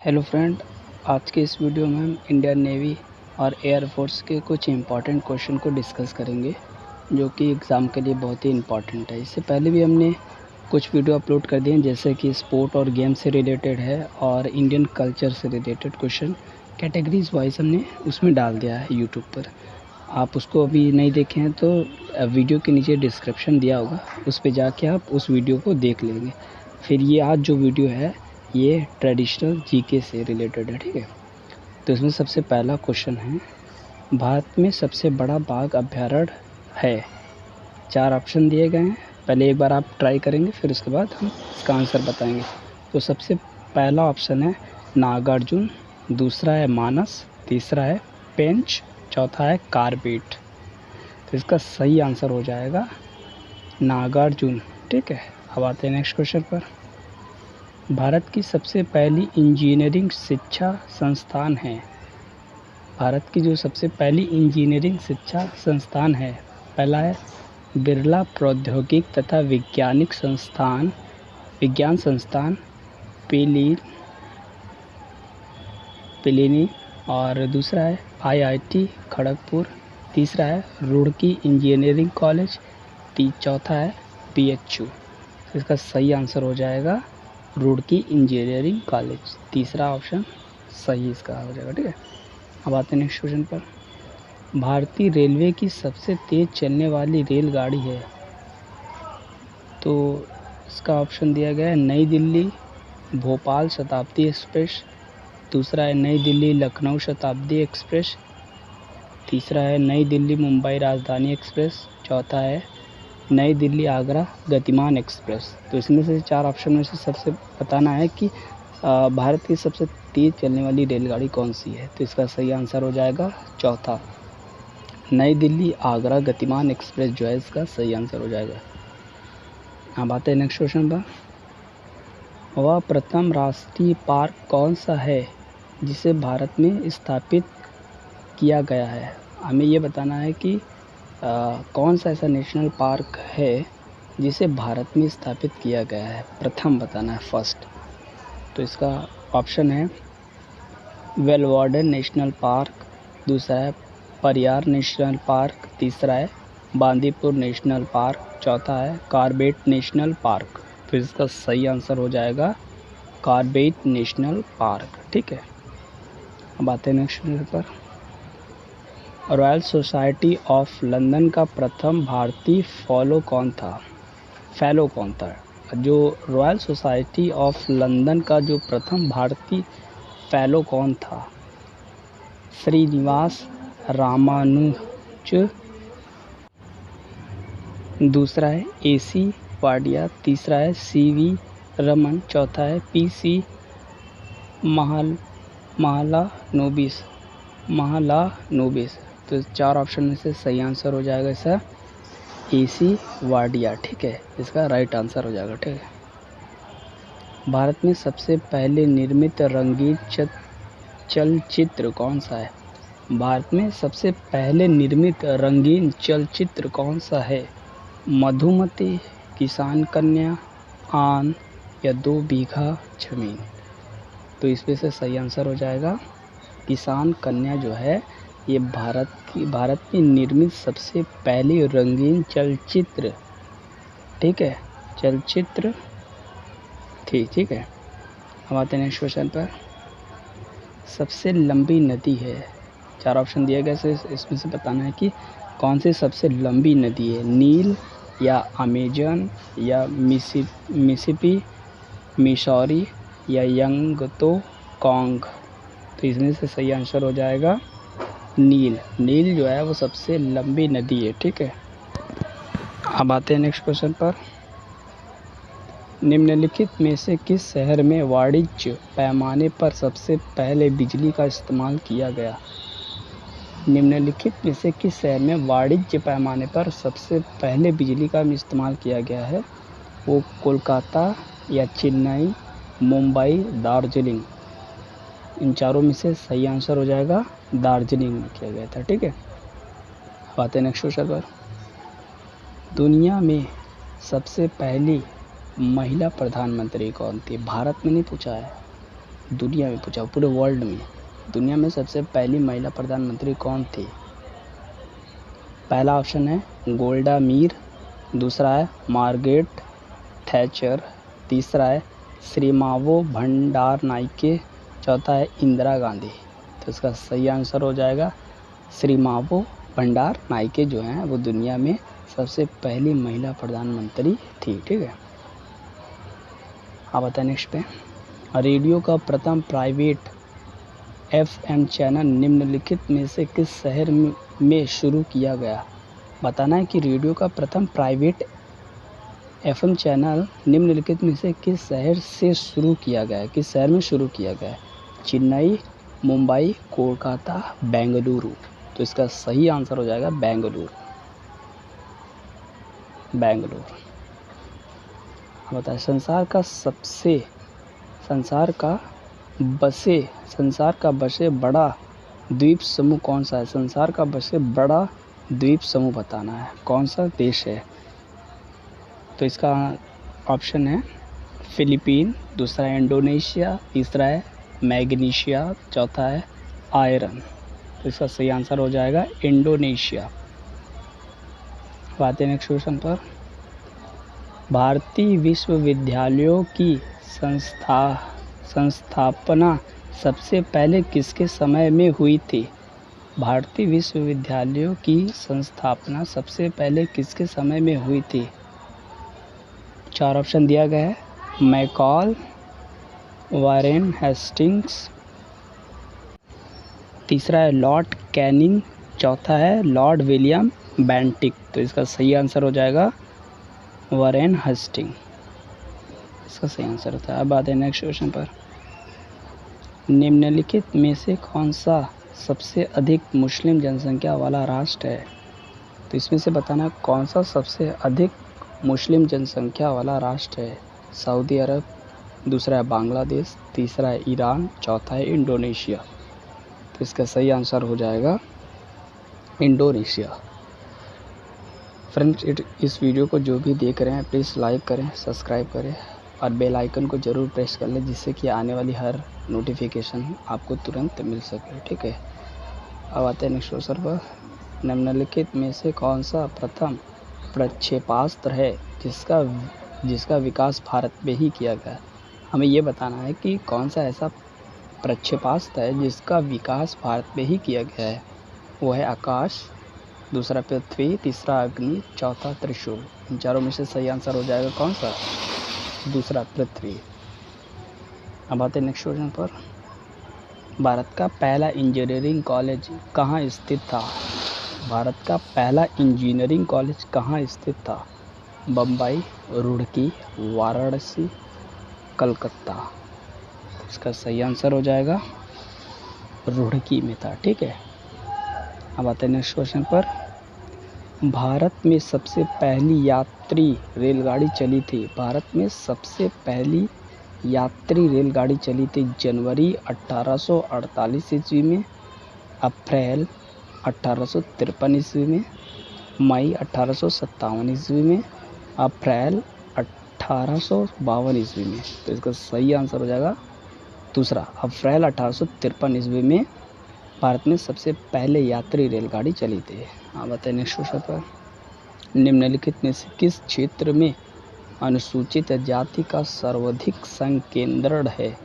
Hello friend, आज के इस वीडियो में हम इंडियन नेवी और एयर फोर्स के कुछ इम्पॉर्टेंट क्वेश्चन को डिस्कस करेंगे जो कि एग्ज़ाम के लिए बहुत ही इम्पॉर्टेंट है। इससे पहले भी हमने कुछ वीडियो अपलोड कर दिए हैं, जैसे कि स्पोर्ट और गेम से रिलेटेड है और इंडियन कल्चर से रिलेटेड क्वेश्चन कैटेगरीज वाइज हमने उसमें डाल दिया है यूट्यूब पर। आप उसको अभी नहीं देखे हैं तो वीडियो के नीचे डिस्क्रिप्शन दिया होगा, उस पर जाके आप उस वीडियो को देख लेंगे। फिर ये आज जो वीडियो है ये ट्रेडिशनल जीके से रिलेटेड है, ठीक है। तो इसमें सबसे पहला क्वेश्चन है, भारत में सबसे बड़ा बाघ अभयारण्य है। 4 ऑप्शन दिए गए हैं, पहले एक बार आप ट्राई करेंगे फिर उसके बाद हम इसका आंसर बताएंगे। तो सबसे पहला ऑप्शन है नागार्जुन, दूसरा है मानस, तीसरा है पेंच, चौथा है कार्बेट। तो इसका सही आंसर हो जाएगा नागार्जुन, ठीक है। अब आते हैं नेक्स्ट क्वेश्चन पर। भारत की सबसे पहली इंजीनियरिंग शिक्षा संस्थान है। भारत की जो सबसे पहली इंजीनियरिंग शिक्षा संस्थान है, पहला है बिरला प्रौद्योगिक तथा विज्ञान संस्थान पिलीनी, और दूसरा है IIT खड़गपुर, तीसरा है रुड़की इंजीनियरिंग कॉलेज, चौथा है BHU। इसका सही आंसर हो जाएगा रुड़की इंजीनियरिंग कॉलेज, तीसरा ऑप्शन सही इसका हो जाएगा, ठीक है। अब आते हैं नेक्स्ट क्वेश्चन पर। भारतीय रेलवे की सबसे तेज़ चलने वाली रेलगाड़ी है, तो इसका ऑप्शन दिया गया है नई दिल्ली भोपाल शताब्दी एक्सप्रेस, दूसरा है नई दिल्ली लखनऊ शताब्दी एक्सप्रेस, तीसरा है नई दिल्ली मुंबई राजधानी एक्सप्रेस, चौथा है नई दिल्ली आगरा गतिमान एक्सप्रेस। तो इसमें से 4 ऑप्शन में से सबसे बताना है कि भारत की सबसे तेज़ चलने वाली रेलगाड़ी कौन सी है। तो इसका सही आंसर हो जाएगा चौथा, नई दिल्ली आगरा गतिमान एक्सप्रेस जो है इसका सही आंसर हो जाएगा। अब आते हैं नेक्स्ट क्वेश्चन पर। वह प्रथम राष्ट्रीय पार्क कौन सा है जिसे भारत में स्थापित किया गया है। हमें ये बताना है कि कौन सा ऐसा नेशनल पार्क है जिसे भारत में स्थापित किया गया है, प्रथम बताना है, फर्स्ट। तो इसका ऑप्शन है वेलवर्डन नेशनल पार्क, दूसरा है परियार नेशनल पार्क, तीसरा है बांदीपुर नेशनल पार्क, चौथा है कार्बेट नेशनल पार्क। तो इसका सही आंसर हो जाएगा कार्बेट नेशनल पार्क, ठीक है। अब आते हैं नेक्स्ट पर। रॉयल सोसाइटी ऑफ लंदन का प्रथम भारतीय फेलो कौन था। जो रॉयल सोसाइटी ऑफ लंदन का जो प्रथम भारतीय फेलो कौन था। श्रीनिवास रामानुज, दूसरा है AC वाडिया, तीसरा है CV रमन, चौथा है PC महालानोबिस। तो 4 ऑप्शन में से सही आंसर हो जाएगा इसका AC वाडिया, ठीक है। इसका राइट आंसर हो जाएगा, ठीक है। भारत में सबसे पहले निर्मित रंगीन चलचित्र कौन सा है। भारत में सबसे पहले निर्मित रंगीन चलचित्र कौन सा है। मधुमती, किसान कन्या, आन या 2 बीघा जमीन। तो इसमें से सही आंसर हो जाएगा किसान कन्या जो है ये भारत में निर्मित सबसे पहली रंगीन चलचित्र, ठीक है, चलचित्र थी, ठीक है। अब आते हैं नेक्स्ट क्वेश्चन पर। सबसे लंबी नदी है, 4 ऑप्शन दिए गए से इसमें से बताना है कि कौन सी सबसे लंबी नदी है। नील या अमेजन या मिसिसिपी, मिसौरी या यंगत्से। तो इसमें से सही आंसर हो जाएगा नील जो है वो सबसे लंबी नदी है, ठीक है। अब आते हैं नेक्स्ट क्वेश्चन पर। निम्नलिखित में से किस शहर में वाणिज्य पैमाने पर सबसे पहले बिजली का इस्तेमाल किया गया। निम्नलिखित में से किस शहर में वाणिज्य पैमाने पर सबसे पहले बिजली का इस्तेमाल किया गया है। वो कोलकाता या चेन्नई, मुंबई, दार्जिलिंग। इन चारों में से सही आंसर हो जाएगा दार्जिलिंग में किया गया था, ठीक है। बात है नेक्स्ट क्वेश्चन पर। दुनिया में सबसे पहली महिला प्रधानमंत्री कौन थी। भारत में नहीं पूछा है, दुनिया में पूछा, पूरे वर्ल्ड में दुनिया में सबसे पहली महिला प्रधानमंत्री कौन थी? पहला ऑप्शन है गोल्डा मीर, दूसरा है मार्गरेट थैचर, तीसरा है श्रीमावो भंडारनाइके, चौथा है इंदिरा गांधी। तो इसका सही आंसर हो जाएगा श्रीमावो भंडारनाइके जो हैं वो दुनिया में सबसे पहली महिला प्रधानमंत्री थी। ठीक है, आप बताएं नेक्स्ट पे। रेडियो का प्रथम प्राइवेट FM चैनल निम्नलिखित में से किस शहर में शुरू किया गया? बताना है कि रेडियो का प्रथम प्राइवेट FM चैनल निम्नलिखित में से किस शहर से शुरू किया गया है, किस शहर में शुरू किया गया है? चेन्नई, मुंबई, कोलकाता, बेंगलुरु। तो इसका सही आंसर हो जाएगा बेंगलुरु। बताएं संसार का बसे बड़ा द्वीप समूह कौन सा है? संसार का बसे बड़ा द्वीप समूह बताना है, कौन सा देश है? तो इसका ऑप्शन है फिलीपीन, दूसरा है इंडोनेशिया, तीसरा है मैग्नीशिया, चौथा है आयरन। तो इसका सही आंसर हो जाएगा इंडोनेशिया। बात है नेक्स्ट क्वेश्चन पर। भारतीय विश्वविद्यालयों की संस्थापना सबसे पहले किसके समय में हुई थी? भारतीय विश्वविद्यालयों की संस्थापना सबसे पहले किसके समय में हुई थी? 4 ऑप्शन दिया गया है, मैकॉल, वारेन हेस्टिंग्स, तीसरा है लॉर्ड कैनिंग, चौथा है लॉर्ड विलियम बेंटिक। तो इसका सही आंसर हो जाएगा वारेन हेस्टिंग, इसका सही आंसर होता है। अब बात है नेक्स्ट क्वेश्चन पर। निम्नलिखित में से कौन सा सबसे अधिक मुस्लिम जनसंख्या वाला राष्ट्र है? तो इसमें से बताना कौन सा सबसे अधिक मुस्लिम जनसंख्या वाला राष्ट्र है? सऊदी अरब, दूसरा है बांग्लादेश, तीसरा है ईरान, चौथा है इंडोनेशिया। तो इसका सही आंसर हो जाएगा इंडोनेशिया। फ्रेंड्स, इस वीडियो को जो भी देख रहे हैं प्लीज़ लाइक करें, सब्सक्राइब करें और बेल आइकन को ज़रूर प्रेस कर लें, जिससे कि आने वाली हर नोटिफिकेशन आपको तुरंत मिल सके। ठीक है, अब आते हैं नेक्स्ट क्वेश्चन पर। निम्नलिखित में से कौन सा प्रथम प्रक्षेपास्त्र है जिसका विकास भारत में ही किया गया? हमें ये बताना है कि कौन सा ऐसा प्रक्षेपास्त्र है जिसका विकास भारत में ही किया गया है। वो है आकाश, दूसरा पृथ्वी, तीसरा अग्नि, चौथा त्रिशूल। इन चारों में से सही आंसर हो जाएगा कौन सा? दूसरा पृथ्वी। अब आते हैं नेक्स्ट क्वेश्चन पर। भारत का पहला इंजीनियरिंग कॉलेज कहाँ स्थित था? भारत का पहला इंजीनियरिंग कॉलेज कहाँ स्थित था? बम्बई, रुड़की, वाराणसी, कलकत्ता। इसका सही आंसर हो जाएगा रुड़की में था। ठीक है, अब आते हैं नेक्स्ट क्वेश्चन पर। भारत में सबसे पहली यात्री रेलगाड़ी चली थी। भारत में सबसे पहली यात्री रेलगाड़ी चली थी जनवरी 1848 ईस्वी में, अप्रैल 1853 ईस्वी में, मई 1857 ईस्वी में, अप्रैल 1852 ईस्वी में। तो इसका सही आंसर हो जाएगा दूसरा, अप्रैल 1853 ईस्वी में भारत में सबसे पहले यात्री रेलगाड़ी चली थी। आप बताइए नेक्स्ट क्वेश्चन पर। निम्नलिखित में से किस क्षेत्र में अनुसूचित जाति का सर्वाधिक संकेंद्रण है?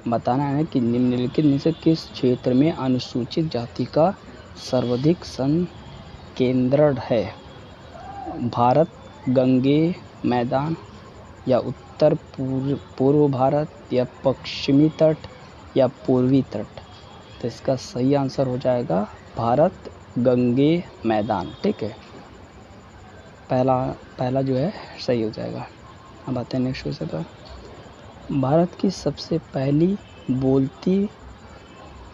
बताना है कि निम्नलिखित में से किस क्षेत्र में अनुसूचित जाति का सर्वाधिक संकेंद्रण है? भारत, गंगे मैदान, या उत्तर पूर्व भारत, या पश्चिमी तट, या पूर्वी तट। तो इसका सही आंसर हो जाएगा भारत, गंगे मैदान। ठीक है, पहला जो है सही हो जाएगा। अब आते हैं नेक्स्ट क्वेश्चन पर। भारत की सबसे पहली बोलती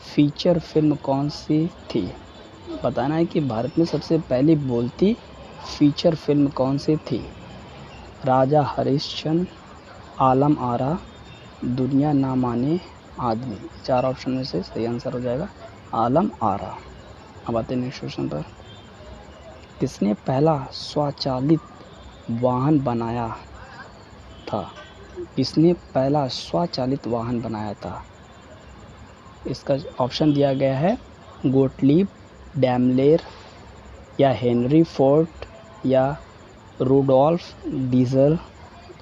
फीचर फिल्म कौन सी थी? बताना है कि भारत में सबसे पहली बोलती फीचर फिल्म कौन सी थी? राजा हरिश्चंद्र, आलम आरा, दुनिया ना माने आदमी। 4 ऑप्शन में से सही आंसर हो जाएगा आलम आरा। अब आते हैं नेक्स्ट क्वेश्चन पर। किसने पहला स्वचालित वाहन बनाया था? किसने पहला स्वचालित वाहन बनाया था? इसका ऑप्शन दिया गया है गोटलीब, डैमलेर या हेनरी फोर्ड या रूडोल्फ डीजल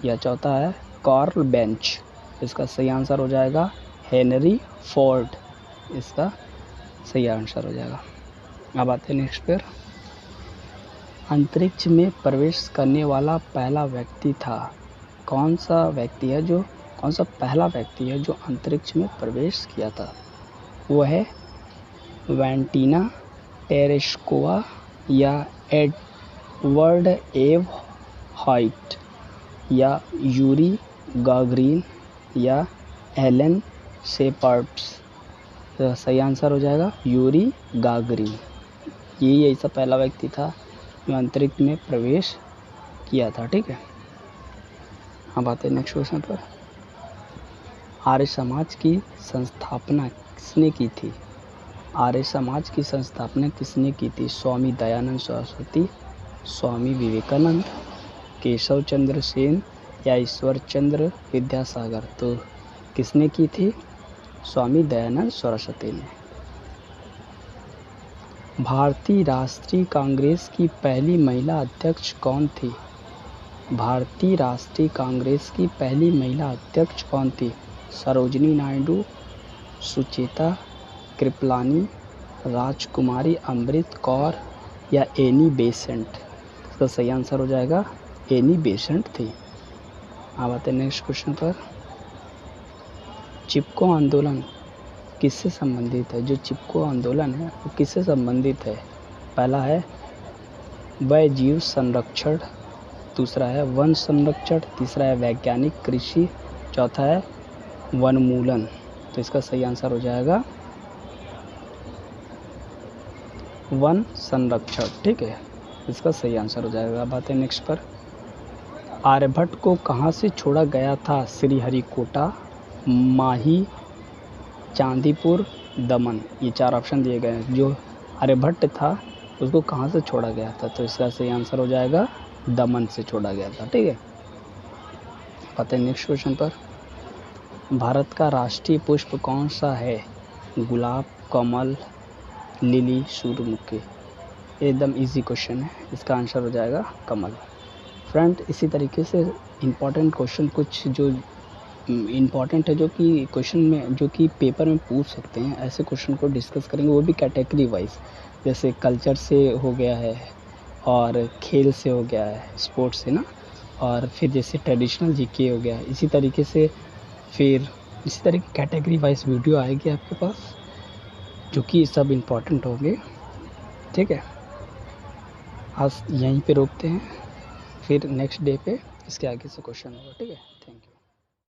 या चौथा है कार्ल बेंच। इसका सही आंसर हो जाएगा हेनरी फोर्ड, इसका सही आंसर हो जाएगा। अब आते हैं नेक्स्ट पर। अंतरिक्ष में प्रवेश करने वाला पहला व्यक्ति था। कौन सा पहला व्यक्ति है जो अंतरिक्ष में प्रवेश किया था? वो है वैलेंटिना टेरेस्कोवा या एडवर्ड एव हाइट या यूरी गागरिन या एलन शेपर्ड्स। तो सही आंसर हो जाएगा यूरी गागरिन। यही ऐसा पहला व्यक्ति था जो अंतरिक्ष में प्रवेश किया था। ठीक है, अब आते हैं नेक्स्ट क्वेश्चन पर। आर्य समाज की संस्थापना किसने की थी? आर्य समाज की संस्थापना किसने की थी? स्वामी दयानंद सरस्वती, स्वामी विवेकानंद, केशव चंद्र सेन या ईश्वर चंद्र विद्यासागर। तो किसने की थी? स्वामी दयानंद सरस्वती ने। भारतीय राष्ट्रीय कांग्रेस की पहली महिला अध्यक्ष कौन थी? भारतीय राष्ट्रीय कांग्रेस की पहली महिला अध्यक्ष कौन थी? सरोजिनी नायडू, सुचेता कृपलानी, राजकुमारी अमृत कौर या एनी बेसेंट। इसका सही आंसर हो जाएगा एनी बेसेंट थी। अब आते हैं नेक्स्ट क्वेश्चन पर। चिपको आंदोलन किससे संबंधित है? जो चिपको आंदोलन है वो किससे संबंधित है? पहला है वन्य जीव संरक्षण, दूसरा है वन संरक्षण, तीसरा है वैज्ञानिक कृषि, चौथा है वनमूलन। तो इसका सही आंसर हो जाएगा वन संरक्षण। ठीक है, इसका सही आंसर हो जाएगा। अब आते हैं नेक्स्ट पर। आर्यभट्ट को कहाँ से छोड़ा गया था? श्रीहरिकोटा, माही, चांदीपुर, दमन। ये चार ऑप्शन दिए गए हैं। जो आर्यभट्ट था उसको कहाँ से छोड़ा गया था? तो इसका सही आंसर हो जाएगा दमन से छोड़ा गया था। ठीक है, आते हैं नेक्स्ट क्वेश्चन पर। भारत का राष्ट्रीय पुष्प कौन सा है? गुलाब, कमल, लिली, सूरजमुखी। एकदम इजी क्वेश्चन है, इसका आंसर हो जाएगा कमल। फ्रेंड, इसी तरीके से इम्पॉर्टेंट क्वेश्चन कुछ जो इम्पॉर्टेंट है जो कि क्वेश्चन में जो कि पेपर में पूछ सकते हैं, ऐसे क्वेश्चन को डिस्कस करेंगे, वो भी कैटेगरी वाइज। जैसे कल्चर से हो गया है और खेल से हो गया है, स्पोर्ट्स से ना, और फिर जैसे ट्रेडिशनल जीके हो गया है। इसी तरीके से फिर इसी तरह की कैटेगरी वाइज वीडियो आएगी आपके पास जो कि सब इम्पॉर्टेंट होंगे। ठीक है, आज यहीं पे रोकते हैं, फिर नेक्स्ट डे पे इसके आगे से क्वेश्चन होगा। ठीक है, थैंक यू।